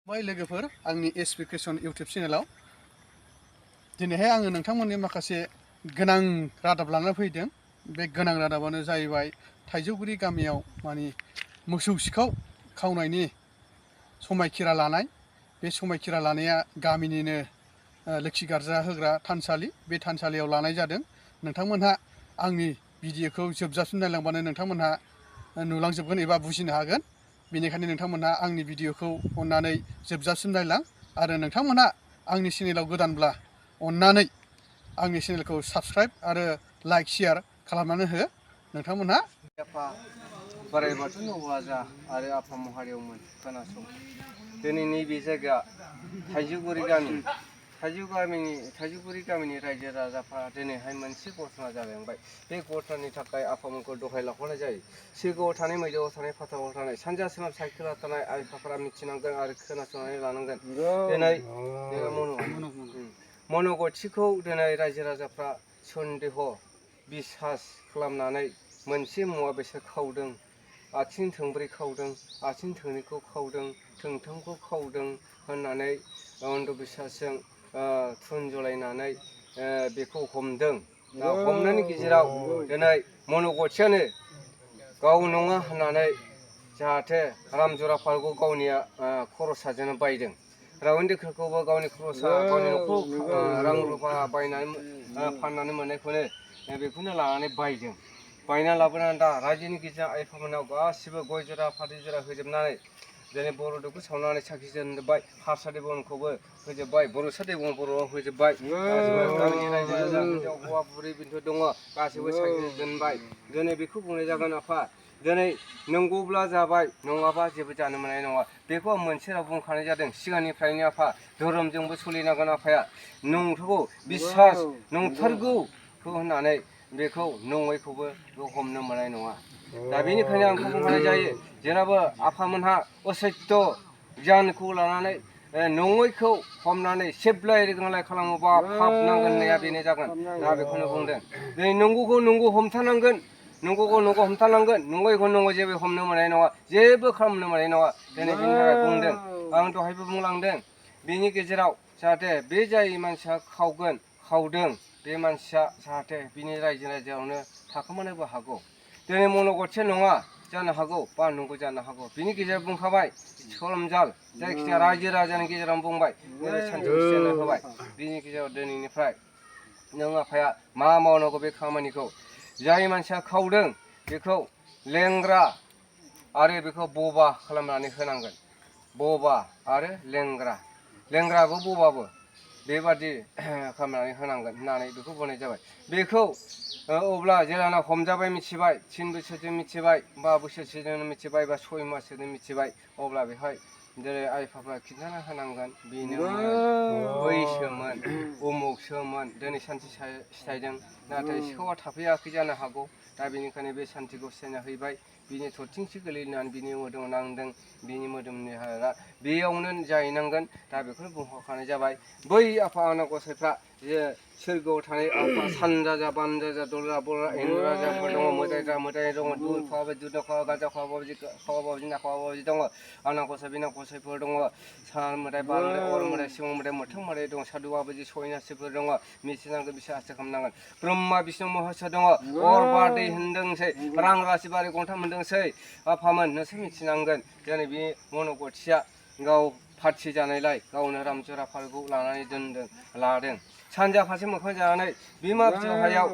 बाय लोगोफोर आंनि एसपिकेसन इउटिउब चेनेलाव दिनैहाय आङो नोंथांमोननि माखासे गोनां रादाब लानानै फैदों। बे गोनां रादाबानो जाहैबाय थाइजौगुरि गामियाव माने मोसौ सिखाव खावनायनि समायखिरा लानाय। बे समायखिरा लानाया गामिनिनो लोखि गार्जा होग्रा थानसालि, बे थानसालियाव लानाय जादों। नोंथांमोनहा आंनि भिडिअखौ जोबजासिम नायलांबानो नोंथांमोनहा नुलांजोबगोन एबा बुजिनो हागोन। बेनिखायनो नोंथांमोनहा आंनि भिडिअखौ अन्नानै जोबजासिम नायलां आरो नोंथांमोनहा आंनि चेनेलाव गोदानब्ला अन्नानै आंनि चेनेलखौ साबस्क्राइब आरो लाइक शेयार खालामनानै हो। नोंथांमोनहा आफा बोराइ बाथौनि अबहाजा आरो आफा महादेवमोन खोनासं। दिनै नैबे जायगा थाइजौगुरि गामिनि रायजो राजाफ्रा दिनैहाय मोनसे घटना जालांबाय। बे घटनानि थाखाय आफामोनखौ दहाय लाहरनाय जायो। सिगाङाव थानाय, मैदाआव थानाय, फाथावाव थानाय, सानजा सोनाब साइखेलाव थानाय आइ आफाफोरा मिथिनांगोन आरो खोनासंनानै लानांगोन। दिनै मन'गथिखौ दिनै रायजो राजाफ्रा सन्देह बिसास खालामनानै मोनसे मुवा बेसाद खावदों। आथिं थोंब्रै खावदों, आथिं थोंनैखौ खावदों, थोंथामखौ खावदों होननानै अन्धबिसासजों थुनजलायनानै बेखौ हमदों। हमनायनि गेजेराव दिनै मन'गथियानो गाव नङा होननानै जाहाथे रामजरा पार्कखौ गावनिया खरसाजोंनो बायदों। रावन्दिखौबो गावनि खरसा, गावनि न'खौ रां रुफा बायनानै फाननानै मोननायखौनो बेखौनो लानानै बायदों। बायना लाबोनानै दा रायजोनि गेजेराव आइ आफामोनाव गासिबो गय जरा फाथै जरा होजोबनानै दिनै बर' देवखौ सावनानै साखि दोनजोब्बाय। हारसा देवनखौबो होजोब्बाय, बर'सा देवन बर'आव होजोब्बाय। गामिनि रायजो राजा हिनजाव हौवा बुरै बेन्थ दङ, गासैबो साखि दोनबाय। दिनै बेखौ बुंनाय जागोन आफा, दिनै नंगौब्ला जाबाय, नङाबा जेबो जानो मोननाय नङा। बेखौ आं मोनसे राव बुंखानाय जादों सिगांनिफ्रायनो आफा। धोरोमजोंबो सोलिनांगोन आफाया। नंथारगौ बिसास नंथारगौखौ होननानै बेखौ नङैखौबो हमनो मोननाय नङा। दा बेनिखायनो आंखौ बुंखानाय जायो, जेरावबो आफामोनहा असत्य गियानखौ लानानै नङैखौ हमनानै सेबलाय रेगलाय खालामोबा पाप नांगोन होननाया बेनो जागोन। दा बेखौनो बुंदों। दिनै नंगौखौ नंगौ हमथानांगोन, नंगौखौ नंगौ हमथानांगोन, नङैखौ नंगौ जेबो हमनो मोननाय नङा, जेबो खालामनो मोननाय नङा। दिनै बेनि थाखाय बुंदों। आं दहायबो बुंलांदों, बेनि गेजेराव जाहाथे बे जाय मानसिया खावदों बे मानसिया जाहाथे बिनि रायजो राजायावनो थाखोमानोबो हागौ। दिनै मन'गथिया नङा जानो हागौ बा नंगौ जानो हागौ। बिनि गेजेराव बुंखाबाय सरमजाल, जायखिजाया रायजो राजानि गेजेराव बुंबाय, सान्थिखौ होबाय। बिनि गेजेराव दिनैनिफ्राय नों आफाया मा मावनांगौ बे खामानिखौ, जाय मानसिया खावदों बेखौ लेंग्रा आरो बेखौ बबा खालामनानै होनांगोन। बबा आरो लेंग्राबो बबाबो बेबादि खालामनानै होनांगोन होननानै बेखौ बुंनाय जाबाय। बेखौ अब्ला जेलाना हमजाबाय, मिथिबाय, 3 बोसोरजों मिथिबाय, 5 बोसोरसोजों मिथिबाय, बा 6 मासजों मिथिबाय, अब्ला बेहाय जेरै आइ आफाफ्रा खिन्थाना होनांगोन बेनोमोन, बैसोमोन, उमुखसोमोन, दिनै सान्थि सिथायदों, नाथाय सिखावा थाफैयाखै जानो हागौ। दा बेनिखायनो बे सान्थिखौ सिथायना हैबाय। बिनि थरथिंसे गोलैनानै बिनि मोदोमाव नांदों, बिनि मोदोमनि हारा बेयावनो जाहैनांगोन। दा बेखौनो बुंहरखानाय जाबाय। बै आफा आनान गसाइफ्रा जे सोरगोआव थानाय आफा सानराजा, बानराजा, दलरा, बलरा, एन्जर राजाफोर दङ, मोदाय दङ, दुल खावाबा दुल खावा, गाजा खावाबा ना खावाबा दङ, आनान गसाइ बिनान गसाइफोर दङ, सान मोदाय, बार मोदाय, अर मोदाय, सिगां मोदाय, मोगथां मोदाय दङ, सादु बाबाजि सयनासिफोर दङ, मिथिनांगोन बिसोर आसा खालामनांगोन। ब्रह्मा बिष्णु महर्षि दङ, अर बार दै होनदोंसै, रां रासि बारि गंथाम मोनदोंसै। आफामोन नोंसोर मिथिनांगोन, दिनै बे मन'गथिया गाव पार्थि जानायलाय गावनो रामजरा पार्कखौ लादों। सानजा फारसे मोखां जानानै बिमा बिफायाव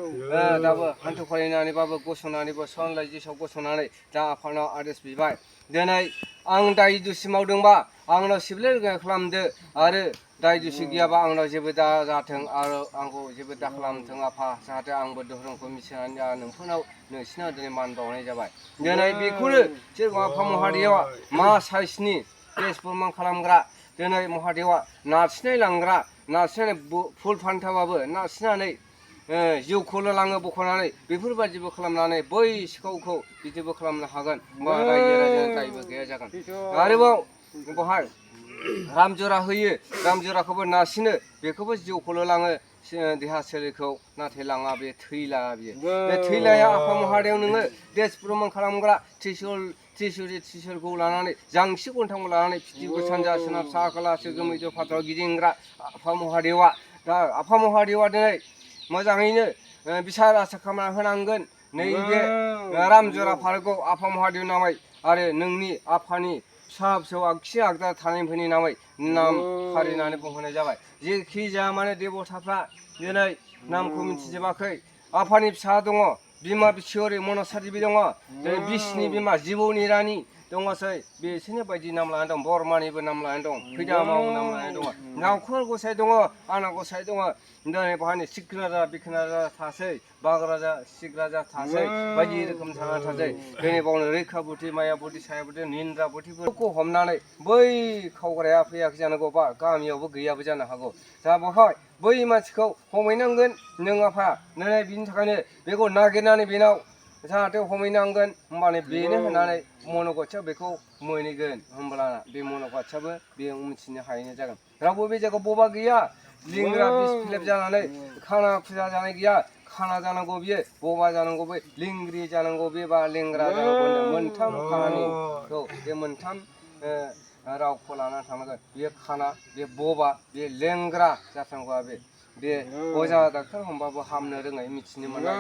दाबो हान्थु खरायनानैबाबो गसंनानैबो सन लाइजिसाव गसंनानै दा आफानाव आदेश बिबाय। दिनै आं दाय दुसि मावदोंबा आंनाव सिबिलाय रोगा खालामदो, आरो दाय दुसि गैयाबा आंनाव जेबो दा जाथों आरो आंखौ जेबो दा खालामथों आफा, जाहाथे आंबो धोरोमखौ मिथिनानै नोंसिनाव दिनै मान बावनाय जाबाय। दिनै बेखौनो सोरबा आफा महादेवा मा साइसनि केस फोरमान खालामग्रा, दिनै महादेवा नारसिननाय लांग्रा, नारसिननानै फुल फान्थावाबो नारसिननानै जिउखौल' लाङो बख'नानै, बेफोरबायदिबो खालामनानै बै सिखावखौ बिदिबो खालामनो हागोन, बा रायजो राजानि दायबो गैया जागोन। आरोबाव बेवहाय रामजरा होयो, रामजराखौबो नारसिनो, बेखौबो जिउखौल' लाङो, देहा सोलेरखौ नाथाय लाङा बे थैला बियो बे थैलाया आफा महादेव नोङो देश प्रमान खालामग्रा त्रिशुलखौ लानानै जांसि गन्थंखौ लानानै पृथ्वीखौ सानजा सोनाब साहा खोला सोगोमै फाथाराव गिदिंग्रा आफा महादेवा दा आफा महादेवा दिनै मोजाङैनो बिसार आसा खालामना होनांगोन नैबे रामजरा फालोखौ आफा महादेव नामै आरो नोंनि आफानि फिसा फिसौ आगसि आगदा थानायफोरनि नामै नाम फारिनानै बुंहोनाय जाबाय जेखि जाया माने देबथाफ्रा दिनै नामखौ मिथिजोबाखै आफानि फिसा दङ बिमा बिशरि मनसा देबि दङ दिनै बिसनि बिमा जिबौनि रानि दङसै बिसोरनि बायदि नाम लानानै दं बरमानिबो नाम लानानै दं खैदामाव नाम लानानै दङ नावखर गसाइ दङ आना गसाइ दङ दिनै बेहायनो सिखोना राजा बिखोना राजा थासै बाग राजा सिख राजा थासै बायदि रोखोम थांना थासै दिनै बावनो रैखा बुद्धि माया बुद्धि साया बुद्धि निन्द्रा बुद्धिफोरखौ हमनानै बै खावग्राया फैयाखै जानांगौ बा गामियावबो गैयाबो जानो हागौ दा बेवहाय बै मानसिखौ हमहैनांगोन नों आफा दिनै बिनि थाखायनो बेखौ नागिरनानै बेनाव जाहाथे हमहैनांगोन होमबानो बेनो होननानै मन'गथिया बेखौ मोनहैगोन होमब्लाना बे मन'गथियाबो बे मिथिनो हायैनो जागोन रावबो बे जायगायाव बबा गैया लिंग्रा बिस फिलेब जानानै खाना खुजा जानाय गैया खाना जानांगौ बियो बबा जानांगौ बे लिंग्रि जानांगौ बे बा लेंग्रा जानांगौ मोनथाम खामानिखौ बे मोनथाम रावखौ लानानै थांनांगोन बे खाना बे बबा बे लेंग्रा जाथारनांगौ बे अजा डाक्टार हमबाबो हामनो रोङै मिथिनो मोननाय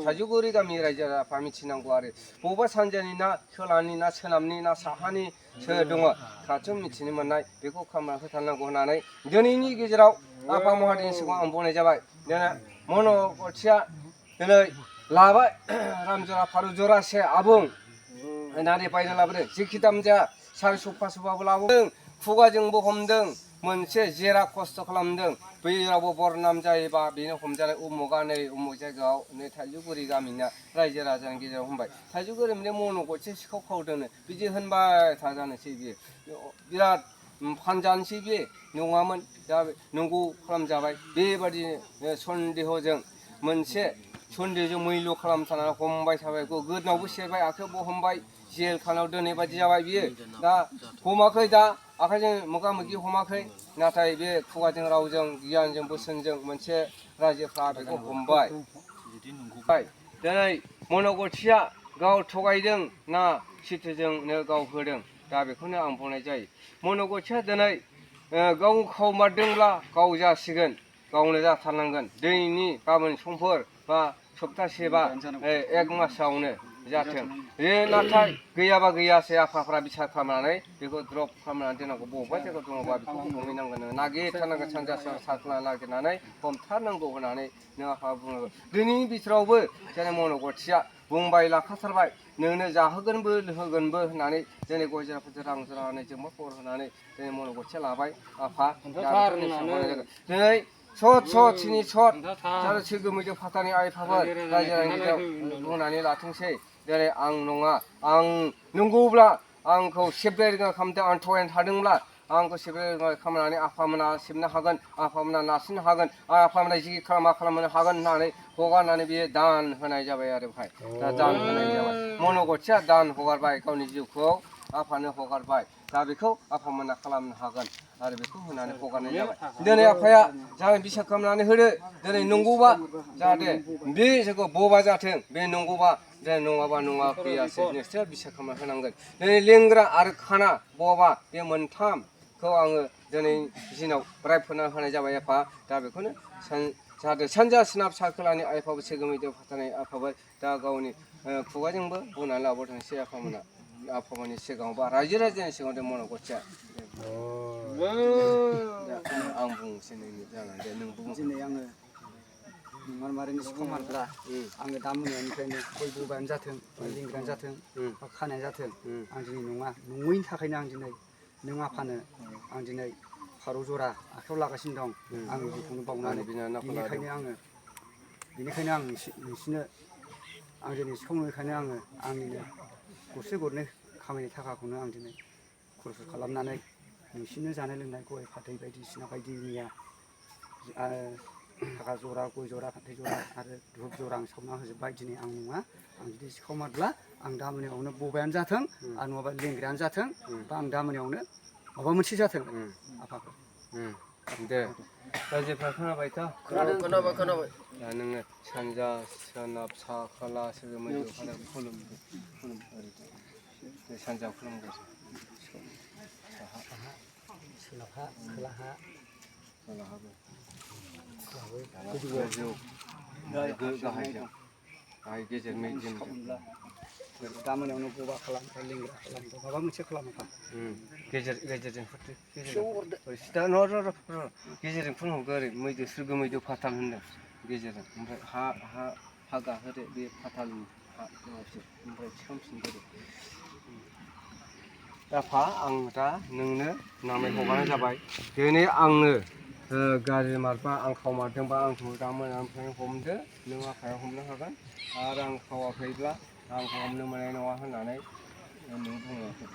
थाइजौगुरि गामि रायजो राजाफ्रा मिथिनांगौ आरो बबेबा सानजानि ना खोलानि ना सोनाबनि ना साहानि सोर दङ खाथियाव मिथिनो मोननाय बेखौ खालामना होथारनांगौ होननानै दिनैनि गेजेराव आफा महादेवनि सिगाङाव आं बुंनाय जाबाय दिनै मन'गथिया दिनै लाबाय रामजरा फारौ जरासे आबुं होननानै बायना लाबोदों जेखि दाम जाया 550 लाबोदों खुगाजोंबो हमदों मोनसे जेरा खस्थ' खालामदों बै रावबो बरनाम जायोबा बेनो हमजानाय उमुगा नै उमुग जायगायाव नै थाइजौगुरि गामिना रायजो राजानि गेजेराव हमबाय थाइजौगुरि माने मन'गथिया सिखाव खावदोंनो बिदि होनबाय थाजानोसै बियो बिराद फानजानोसै बे नङामोन दा नंगौ खालामजाबाय बेबादिनो सन्देहजों मोनसे सन्देहजों मैल्य खालामथारनानै हमबाय थाबाय गोदनावबो सेरबाय आखायावबो हमबाय जेल खानायाव दोनै बायदि जाबाय बियो दा हमाखै दा आखाइजों मोगा मोगि हमाखै नाथाय बे खुगाजों रावजों गियानजों बोसोनजों मोनसे रायजोफ्रा बेखौ हमबाय दिनै मन'गथिया गाव थगायदों ना सैथोजोंनो गाव होदों दा बेखौनो आं बुंनाय जायो मन'गथिया दिनै गाव खावमारदोंब्ला गाव जासिगोन गावनो जाथारनांगोन दिनैनि गाबोन समफोर बा सप्तासे बा 1 मासावनो जाथों बे नाथाय गैयाबा गैयासै आफाफ्रा बिसार खालामनानै बेखौ द्रप खालामनानै दोननांगौ बबेबा जायगायाव दङबा बेखौ हमहैनांगोन नागिरथारनांगोन सानजा साख्ला नागिरनानै हमथारनांगौ होननानै नों आफा बुङो दिनैनि बिथोरावबो जेरै मन'गथिया बुंबाय लाखाथारबाय नोंनो जाहोगोनबो लोहोगोनबो होननानै दिनै गय जराफोरजों रां जरा होनानै जोंबो खबर होनानै दिनै मन'गथिया लाबाय आफा दिनै सत सिनि सत आरो सोगोमैजों फाथानि आइफाफोर रायजो राजानि बुंनानै लाथोंसै जेरै आं नङा आं नंगौब्ला आंखौ सेबलाय रोङा खालामदों आं थगायनानै थादोंब्ला आंखौ सेबलाय रोङा खालामनानै आफामोना सेबनो हागोन आफामोना नारसिननो हागोन आफामोना जि खालामनो हागोन होननानै हगारनानै बियो दान होनाय जाबाय आरो बेहाय दा दान होनाय जाबाय मन'गथिया दान हगारबाय गावनि जिउखौ आफानो हगारबाय दा बेखौ आफामोना खालामनो हागोन आरो बेखौ होनानै हगारनाय जाबाय दिनै आफाया जाहाथे बिसार खालामनानै होदो दिनै नंगौबा जाहाथे बे जायगायाव बबा जाथों बे नंगौबा दिनै नङाबा नङा फैयासै नोंसोर बिसार खालामना होनांगोन दिनै लेंग्रा आरो खाना बबा बे मोनथामखौ आङो दिनै दिनाव रायफोरना होनाय जाबाय आफा दा बेखौनो जाहाथे सानजा सोनाब सा खोलानि आइफाबो सोगोमैजों फाथानाय आफाबो दा गावनि खुगाजोंबो बुंनानै लाबोथोंसै आफामोना आफामोननि सिगाङाव बा रायजो राजानि सिगाङाव मन'गथिया आं बुंनोसै नोंनि जानानै दे नों बुं दिनै आङो मारमारिनि सिखाव मारब्ला आङो दा मोनानिफ्रायनो गय बबायानो जाथों लेंग्रायानो जाथों बा खानायानो जाथों आं दिनै नङा नङैनि थाखायनो आं दिनै नों आफानो आं दिनै फारौ जरा आखायाव लागासिनो दं आंनि जिउखौनो बावनानै बेनिखायनो आं नोंसिनो आं दिनै सिखाव नङैखायनो आङो आंनिनो गरसे गरनै खामायनाय थाखाखौनो आं दिनै खरस खालामनानै नोंसिनो जानाय लोंनाय गय फाथै बायदिसिना बायदि मैया थाखा जरा गय जरा फाथै जरा आरो धुप जरा आं सावना होजोब्बाय दिनै आं नङा आं जुदि सिखाव मारब्ला आं दा मोनायावनो बबायानो जाथों आरो नङाबा लेंग्रायानो जाथों बा आं दा मोनायावनो माबा मोनसे जाथों आफाफोर दे रायजोफ्रा खोनाबायथ' खोनाबाय दा नोङो सानजा सोनाब सा खोला सोरगो मैद्रु खालाम खुलुम ओरै सानजा खुलुमगासिनो सोनाबहा खोलाहा खोलाहाबो गोजौ गाहायजों गाहाय गेजेर मेजेमजों दा मोनायावनो गबा खालाम लिंग्रा खालाम माबा मोनसे खालामोखा गेजेरजों सिदा गेजेरजों फुनहरगो ओरै मैदो सोरगो मैदो फाथाल होनदों गेजेरजों ओमफ्राय हा गाहोदो बे फाथालनि हा माबासो ओमफ्राय थिखांफिनदो दा फा आं दा नोंनो नामै हगारनाय जाबाय दिनै आंनो गाज्रि मारबा आं खावमारदोंबा आंखौ दा मोनानिफ्रायनो हमदो नों आखायाव हमनो हागोन आरो आं खावाखैब्ला आंखौ हमनो मोननाय नङा होननानै नों बुङाखै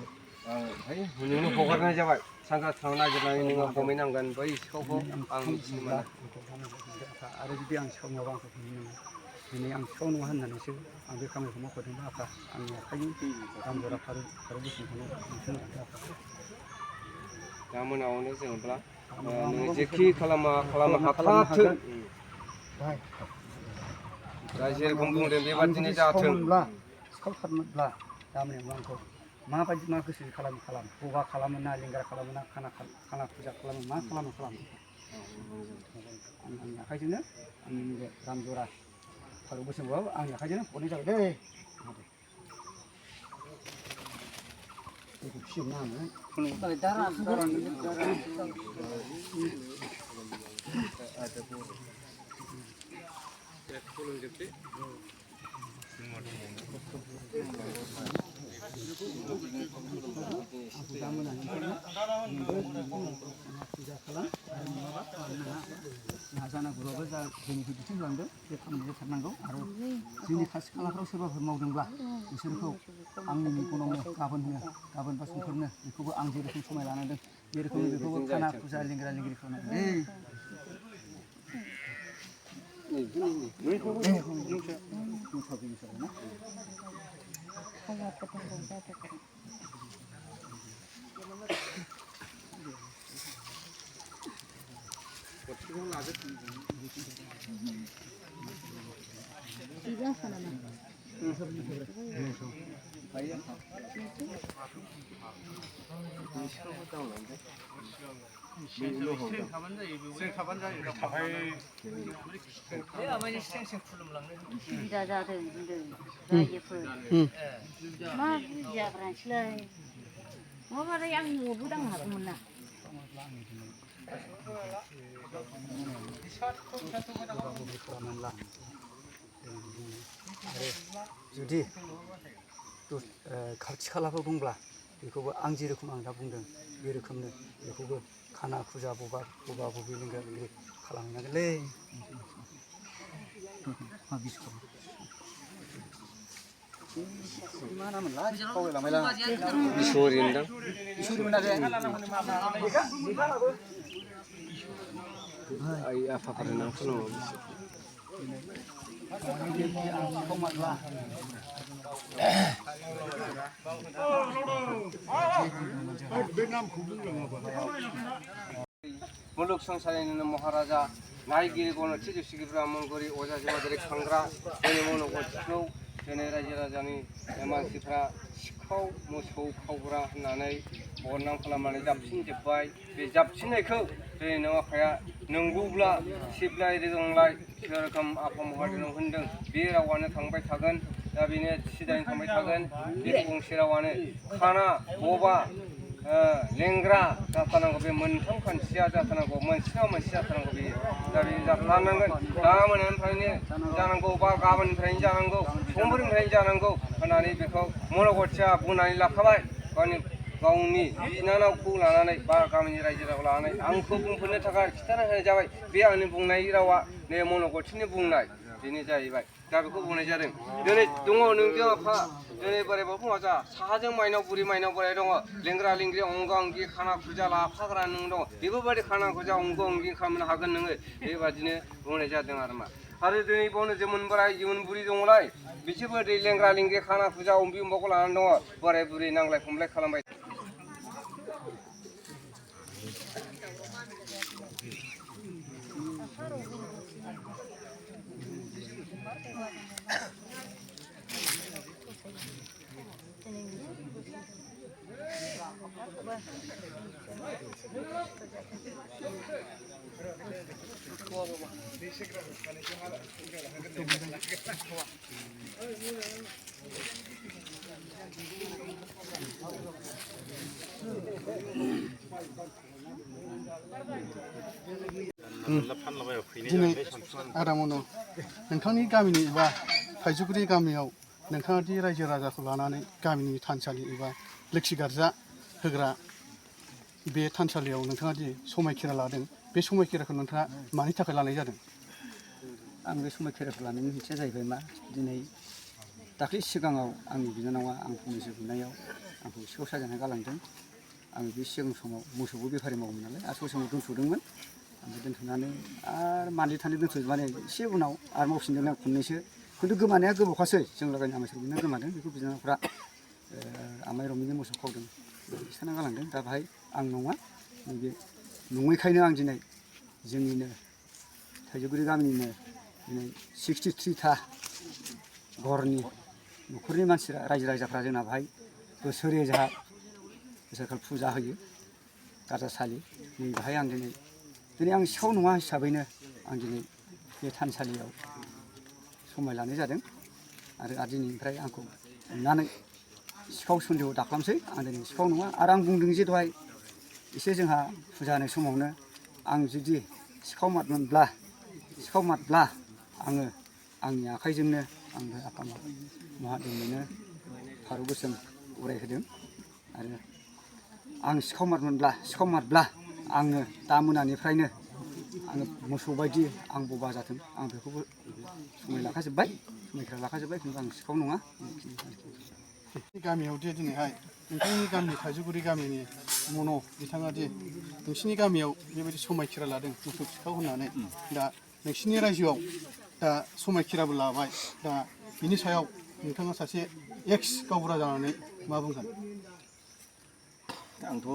है नोंनो हगारनाय जाबाय सानजा थांनो नागिरनानै नोङो हमहैनांगोन बै सिखावखौ आं मिथिनो मोना आरो जुदि आं सिखाव नङाबा आंखौ हमनो मोना दिनै आं सिखाव नङा होननानैसो आं बे खामानिखौ मावखादोंबा आफा आंनि आखाइनि दामजरा फारौ बोसोनखौनो नोंसोरनो आफा दा मोनायावनो जेनेबा नोङो जेखि खालामा हाथारथों दा जेरखम बुंदों बेबादिनो जाथों सिखावथारनोब्ला दा मोनायावनो आंखौ माबायदि मा गोसो खालाम गगा खालामो ना लिंगार खालामो ना खाना फुजा खालामो मा खालामो आंनि आखाइजोंनो आंनि नैबे दाम जरा फारौ बोसोनखौ आंनि आखाइजोंनो हरनाय जाबाय दै दैखौ फिसियोमोन फुजा खालाम नाजानांगौबाबो जा जोंनिखौ बिथिंलांदों बे खामानिखौ जाथारनांगौ आरो जोंनि खाथि खालाफ्राव सोरबाफोर मावदोंब्ला बिसोरखौ आंनि मेगनावनो गाबोन बा समफोरनो बेखौबो आं जेरोखोम समाय लानांदों बे रोखोमनि बेखौबो खाना फुजा लिंग्रा लिंग्रि सुबिदा जादों होनदों रायजोफोर मा बुजियाब्रानोसैलाय नङाबालाय आं न'आवबो दांनो हागौमोन ना जुदि खाथि खालाफोर दंब्ला बेखौबो आं जेरोखोम आं दा बुंदों बे रोखोमनो बेखौबो खाना फुजा बबे लिंग्रा लिंग्रि खालामहैनांगोनलै मा नामोनलाय बिसरि होनदां बिसुरिमोन आरो आइ आफाफोरनि नाम खुलुमो मुलुग संसारिनिनो महाराजा नायगिरि गणति दुसिगिरि ब्राह्मणगुरि अजा जिमादारि खांग्रा जोंनि मन'गतिखौ दिनै रायजो राजानि मानसिफ्रा सिखाव मोसौ खावग्रा होननानै बदनाम खालामनानै जाबसिनजोब्बाय बे जाबसिननायखौ दिनै नों आफाया नंगौब्ला सिबलाय रोगांलाय जेरोखोम आफा महादेवनाव होनदों बे रावानो थांबाय थागोन दा बेनो सिदायैनो थांबाय थागोन बे गंसे रावानो खाना बबा लेंग्रा जाथारनांगौ बे मोनथाम खान्थिया जाथारनांगौ मोनसेनाव मोनसे जाथारनांगौ बेयो दा बे जाथारनांगोन दा मोनानिफ्रायनो जानांगौ बा गाबोननिफ्रायनो जानांगौ समफोरनिफ्रायनो जानांगौ होननानै बेखौ मन'गतिया बुंनानै लाखाबाय गावनि बिनानावखौ लानानै बा गामिनि रायजो राजाखौ लानानै आंखौ बुंफोरनो थाखाय खिन्थाना होनाय जाबाय बे आंनि बुंनाय रावा नै मन'गतिनि बुंनाय बेनो जाहैबाय दा बेखौ बुंनाय जादों दिनै दङ नोंजों आफा दिनै बोराय बाबु जा साहाजों माइनाव बुरि माइनाव बोराय दङ लेंग्रा लिंग्रि अंग अंगि खाना फुजा लाफाग्रा नों दङ बेफोरबायदि खाना फुजा अंग अंगि खालामनो हागोन नोङो बेबादिनो बुंनाय जादों आरो मा आरो दिनै बावनो जोमोन बोराय जोमोन बुरि दङलाय बिसोरबो दै लेंग्रा लिंग्रि खाना फुजा अम्बि अम्बाखौ लानानै दङ बोराय बुरि नांलाय खमलाय खालामबाय दिनै आदामोन नोंथांनि गामिनि एबा थाइजौगुरि गामियाव नोंथाङा दि रायजो राजाखौ लानानै गामिनि थानसालि एबा लोक्षि गार्जा होग्रा बे थानसालियाव नोंथाङा दि समायखिरा लादों बे समायखिराखौ नोंथाङा मानि थाखाय लानाय जादों? आं बे समायखिराखौ लानायनि ओंथिया जाहैबाय मा दिनै दाख्लै सिगाङाव आंनि बिनानावा आं फंनैसो बुंनायाव आंखौ सिखाव साजायनानै गालांदों। आं बे सिगां समाव मोसौबो बेफारि मावोमोन नालाय आरो ससे समाव दोनथ'दोंमोन। ओमफ्राय दोनथ'नानै आरो मानलि थानो दोनथ' माने एसे उनाव आरो मावफिनदों आं खननैसो खिन्थु गोमानाया गोबावखासै जों लागायनि आमाय सरमेना गोमादों बेखौ बिनानावफ्रा आमाय रमेननि मोसौ खावदों खिथाना गालांदों। दा बाहाय आं नङा नैबे नङैखायनो आं दिनै जोंनिनो थाइजौगुरि गामिनिनो दिनै 63था घरनि न'खरनि मानसिफ्रा रायजो राजाफ्रा जोंना बाहाय बोसोरे जोंहा बोसोरखाल फुजा होयो गारजासालि नै बाहाय आं दिनै आं सिखाव नङा हिसाबैनो आं दिनै बे थानसालियाव समाय लानाय जादों आरो दिनैनिफ्राय आंखौ अननानै सिखाव सन्देह दाखालामसै आं दिनै सिखाव नङा आरो आं बुंदों जे दहाय एसे जोंहा फुजा होनाय समावनो आं जुदि सिखाव मादब्ला आङो आंनि आखाइजोंनो आं आफा महादेबनिनो फारौ गोसोम उरायहोदों आरो आं सिखाव मादब्ला आङो दा मोनानिफ्रायनो आङो मोसौ बायदि आं बबा जाथों आं बेखौबो समायखिरा लाखाजोब्बाय खिन्थु आं सिखाव नङा। गामियाव दि दिनैहाय नोंथांनि गामि थाइजौगुरि गामिनि मन' बिथाङा दि नोंसिनि गामियाव बेबायदि समायखिरा लादों मोसौ सिखाव होननानै दा नोंसिनि रायजोआव दा समायखिराबो लाबाय दा बिनि सायाव नोंथाङा सासे एक्स गावबुरा जानानै मा बुंगोन? आंथ'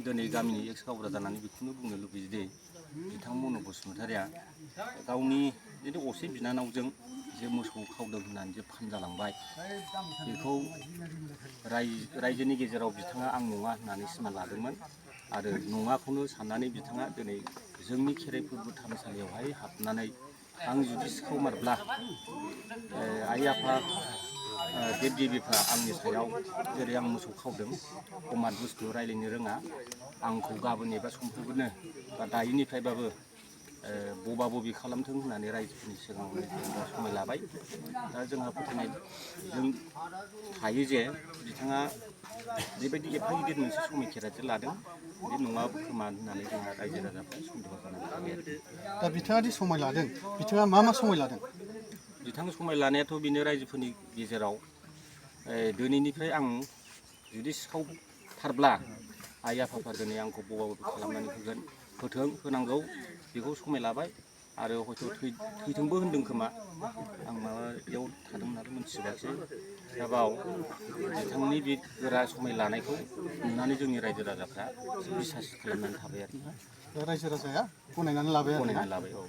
दिनै गामिनि एक्स गावबुरा जानानै बेखौनो बुंनो लुबैयो दि बिथां मन' बसुमतारिया गावनि जुदि असे बिनानावजों जे मोसौ खावदों होननानै जे फानजालांबाय बेखौ रायजोनि गेजेराव बिथाङा आं नङा होननानै सिमान लादोंमोन आरो नङाखौनो साननानै बिथाङा दिनै जोंनि खेराइ फोरबो थानसालियावहाय हाबनानै आं जुदि सिखाव मारब्ला आइ आफा देब देबिफ्रा आंनि सायाव जेरै आं मोसौ खावदों अमात बुस्थु रायज्लायनो रोङा आंखौ गाबोन एबा समफोरनो बा दायोनिफ्रायबाबो बबा बबि खालामथों होननानै रायजोफोरनि सिगाङाव जेनेबा समाय लाबाय। दा जोंहा फोथायनाय जों थायो जे बिथाङा बेबायदि एफा गिदिर मोनसे समायखिरा जे लादों बे नङा खोमा होननानै जोंहा रायजो राजाफ्रा सन्देह जानानै थाबाय आरो। दा बिथाङा दि समाय लादों बिथाङा मा समाय लादों? बिथां समाय लानायाथ' बेनो रायजोफोरनि गेजेराव दिनैनिफ्राय आं जुदि सिखावथारब्ला आइ आफाफ्रा दिनै आंखौ बबा बबि खालामनानै होनांगौ बेखौ समाय लाबाय आरो हयथ' थैथोंबो होनदों खोमा आं माबायाव थादोंमोन आरो मोनथिबासै दा बाव बिथांनि बे गोरा समाय लानायखौ नुनानै जोंनि रायजो राजाफ्रा बिसास खालामनानै थाबाय आरो। रायजो राजाया गनायनानै लाबाय आरो। गनायनानै लाबाय औ।